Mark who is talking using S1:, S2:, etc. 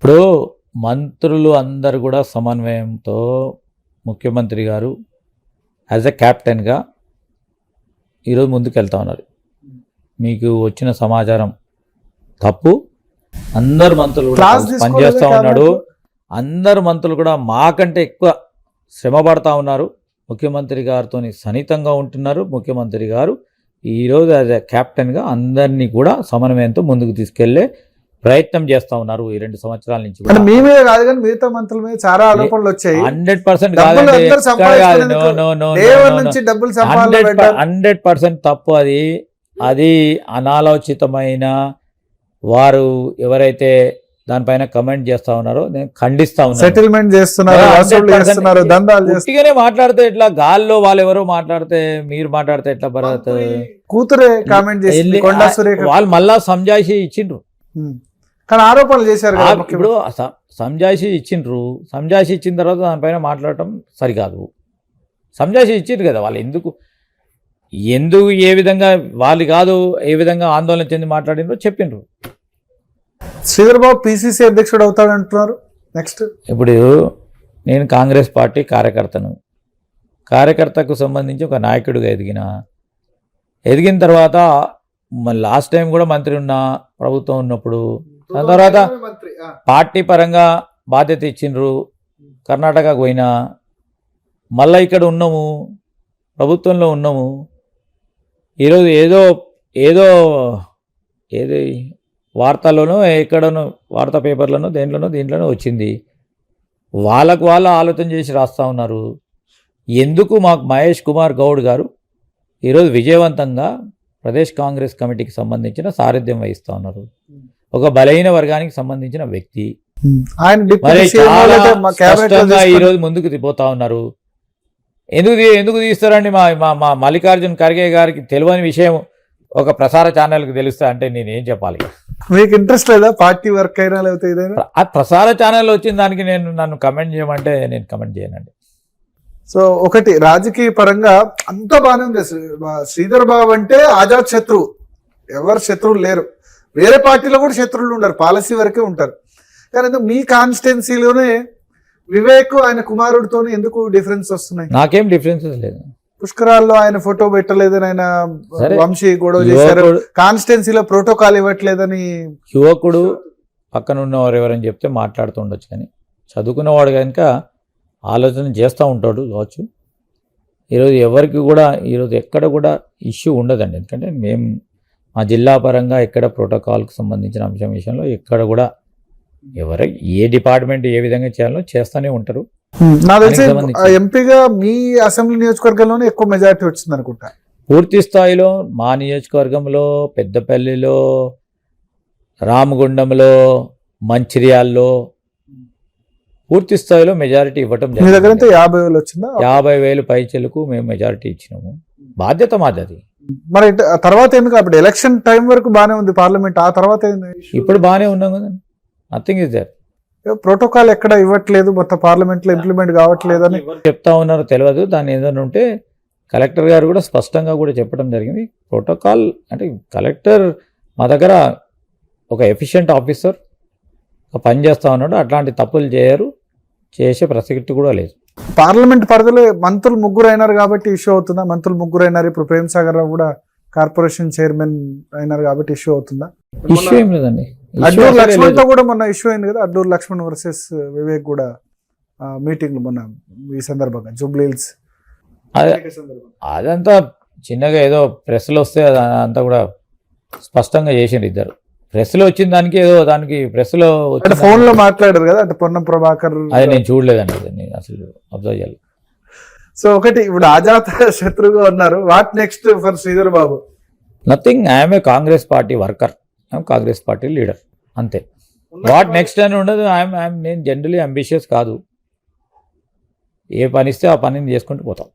S1: ఇప్పుడు మంత్రులు అందరు కూడా సమన్వయంతో ముఖ్యమంత్రి గారు యాజ్ ఎ క్యాప్టెన్గా ఈరోజు ముందుకు వెళ్తా ఉన్నారు. మీకు వచ్చిన సమాచారం తప్పు. అందరు మంత్రులు కూడా పనిచేస్తూ ఉన్నాడు. అందరు మంత్రులు కూడా మాకంటే ఎక్కువ శ్రమ పడతా ఉన్నారు. ముఖ్యమంత్రి గారితో సన్నిహితంగా ఉంటున్నారు. ముఖ్యమంత్రి గారు ఈరోజు యాజ్ ఎ క్యాప్టెన్గా అందరినీ కూడా సమన్వయంతో ముందుకు తీసుకెళ్లే ప్రయత్నం చేస్తా ఉన్నారు. ఈ 2 సంవత్సరాల నుంచి
S2: మీ మీద కాదు కానీ మిగతా మంత్రుల మీద చాలా ఆరోపణలు వచ్చాయి.
S1: 100% 100% తప్పు. అది అనాలోచితమైన వారు ఎవరైతే దానిపైన కమెంట్ చేస్తా ఉన్నారో నేను ఖండిస్తా ఉన్నాను.
S2: సెటిల్మెంట్ చేస్తున్నారు,
S1: గట్టిగానే మాట్లాడితే ఎట్లా, గాల్లో వాళ్ళు ఎవరో మాట్లాడితే మీరు మాట్లాడితే ఎట్లా భరత్?
S2: కూతురే కామెంట్ చేసి
S1: వాళ్ళు మళ్ళా సంజాయిషి ఇచ్చిండ్రు
S2: కానీ ఆరోపణలు చేశారు.
S1: ఇప్పుడు సంజాయిషి ఇచ్చిండ్రు, సంజాయిషి ఇచ్చిన తర్వాత దానిపైన మాట్లాడటం సరికాదు. సంజాయిషి ఇచ్చిండ్రు కదా, వాళ్ళు ఎందుకు ఏ విధంగా వాళ్ళు కాదు ఏ విధంగా ఆందోళన చెంది మాట్లాడిండ్రో చెప్పిండ్రు.
S2: శ్రీధర్ బాబు పిసిసి అధ్యక్షుడు అవుతాడు అంటున్నారు. నెక్స్ట్
S1: ఇప్పుడు నేను కాంగ్రెస్ పార్టీ కార్యకర్తకు సంబంధించి ఒక నాయకుడిగా ఎదిగిన తర్వాత లాస్ట్ టైం కూడా మంత్రి ఉన్నా, ప్రభుత్వం ఉన్నప్పుడు, దాని తర్వాత పార్టీ పరంగా బాధ్యత ఇచ్చిండ్రు. కర్ణాటకకు పోయినా, మళ్ళీ ఇక్కడ ఉన్నాము, ప్రభుత్వంలో ఉన్నాము. ఈరోజు ఏదో వార్తల్లోనో ఎక్కడనో వార్తా పేపర్లోనో దీంట్లోనో వచ్చింది. వాళ్ళకు వాళ్ళు ఆలోచన చేసి రాస్తూ ఉన్నారు. ఎందుకు మాకు మహేష్ కుమార్ గౌడ్ గారు ఈరోజు విజయవంతంగా ప్రదేశ్ కాంగ్రెస్ కమిటీకి సంబంధించిన సారథ్యం వహిస్తూ ఉన్నారు. ఒక బలహీన వర్గానికి సంబంధించిన వ్యక్తి, మరి చాలా స్పష్టంగా ఈరోజు ముందుకు పోతా ఉన్నారు. ఎందుకు తీస్తారండి? మా మల్లికార్జున్ ఖర్గే గారికి తెలియని విషయం ఒక ప్రసార ఛానల్కి తెలుస్తా అంటే నేనేం చెప్పాలి?
S2: మీకు ఇంట్రెస్ట్ లేదా పార్టీ వర్క్ అయినా లేకపోతే
S1: ఆ ప్రసార ఛానల్ వచ్చిన దానికి నన్ను కమెంట్ చేయమంటే నేను కమెంట్ చేయనండి.
S2: సో ఒకటి రాజకీయ పరంగా అంతా బాగానే ఉంది. శ్రీధర్ బాబు అంటే ఆజాద్ శత్రువు, ఎవరు శత్రువులు లేరు. వేరే పార్టీలో కూడా శత్రువులు ఉండరు, పాలసీ వరకే ఉంటారు. కానీ మీ కాన్స్టిట్యున్సీలోనే వివేక్ ఆయన కుమారుడితో ఎందుకు డిఫరెన్స్ వస్తున్నాయి?
S1: నాకేం డిఫరెన్సెస్ లేదు.
S2: పుష్కరాల్లో ఆయన ఫోటో పెట్టలేదని ఆయన వంశీ గొడవ చేశారు. కాన్స్టిట్యున్సీలో ప్రోటోకాల్ ఇవ్వట్లేదని
S1: యువకుడు పక్కన ఉన్నవారు ఎవరని చెప్తే మాట్లాడుతుండొచ్చు, కానీ చదువుకున్నవాడు కనుక ఆలోచన చేస్తూ ఉంటాడు కావచ్చు. ఈరోజు ఎవరికి కూడా ఈరోజు ఎక్కడ కూడా ఇష్యూ ఉండదండి. ఎందుకంటే మేము మా జిల్లా పరంగా ఎక్కడ ప్రోటోకాల్కి సంబంధించిన అంశం విషయంలో ఎక్కడ కూడా ఏ డిపార్ట్మెంట్ ఏ విధంగా చేయాలో చేస్తూనే ఉంటారు.
S2: నాకు తెలిసి ఎంపీగా మీ అసెంబ్లీ నియోజకవర్గంలోనే ఎక్కువ మెజారిటీ వచ్చింది అనుకుంటా.
S1: పూర్తి స్థాయిలో మా నియోజకవర్గంలో, పెద్దపల్లిలో, రామగుండంలో, మంచిర్యాల్లో పూర్తి స్థాయిలో మెజారిటీ ఇవ్వటం
S2: మీ దగ్గర 50,000 వచ్చిందా?
S1: 50,000 పైచలకు మేము మెజారిటీ ఇచ్చినాము. బాధ్యత మాది.
S2: మరి తర్వాత ఎందుకు? అప్పుడు ఎలక్షన్ టైం వరకు బాగానే ఉంది పార్లమెంట్, ఆ తర్వాత
S1: ఇప్పుడు బాగానే ఉన్నాం కదా. Nothing is there.
S2: ప్రోటోకాల్ ఎక్కడ ఇవ్వట్లేదు, మొత్తం పార్లమెంట్ లో ఇంప్లిమెంట్ కావట్లేదు అని
S1: చెప్తా ఉన్నారు. తెలియదు, దాన్ని ఏదైనా ఉంటే కలెక్టర్ గారు కూడా స్పష్టంగా కూడా చెప్పడం జరిగింది. ప్రోటోకాల్ అంటే కలెక్టర్ మా దగ్గర ఒక ఎఫిషియెంట్ ఆఫీసర్ పని చేస్తూ ఉన్నాడు. అట్లాంటి తప్పులు చేసే ప్రసక్తి కూడా లేదు.
S2: పార్లమెంట్ పరిధిలో మంత్రులు 3 అయినారు కాబట్టి ఇష్యూ అవుతుందా? మంత్రులు 3 అయినారు. ఇప్పుడు ప్రేమ్ సాగర్ రావు కూడా కార్పొరేషన్ చైర్మన్ అయినారు కాబట్టి ఇష్యూ అవుతుందా?
S1: ఇష్యూ ఏం లేదండి.
S2: అడ్డూరు లక్ష్మణ్ తో కూడా మొన్న ఇష్యూ అయింది కదా, అడ్డూరు లక్ష్మణ్ వర్సెస్ వివేక్ కూడా మీటింగ్లు మొన్న ఈ సందర్భంగా జూబ్లీ హిల్స్.
S1: అదంతా చిన్నగా ఏదో ప్రెస్లో వస్తే అదంతా కూడా స్పష్టంగా చేసిండు ఇద్దరు. ప్రెస్లో వచ్చిన దానికి ఏదో దానికి ప్రెస్లో
S2: ఫోన్ లో మాట్లాడారు కదా, అంటే పొన్నం ప్రభాకర్.
S1: అది నేను చూడలేదండి, నేను అసలు అబ్జర్వ్ చేయాలి.
S2: సో ఒకటి ఇప్పుడు ఆజాత శత్రువుగా ఉన్నారు. What next for Sridhar Babu?
S1: Nothing. I'm a Congress party worker, I'm Congress party leader, అంతే. వాట్ నెక్స్ట్ అని ఉండదు. నేను జనరలీ అంబిషియస్ కాదు. ఏ పని ఇస్తే ఆ పనిని చేసుకుంటూ పోతాం.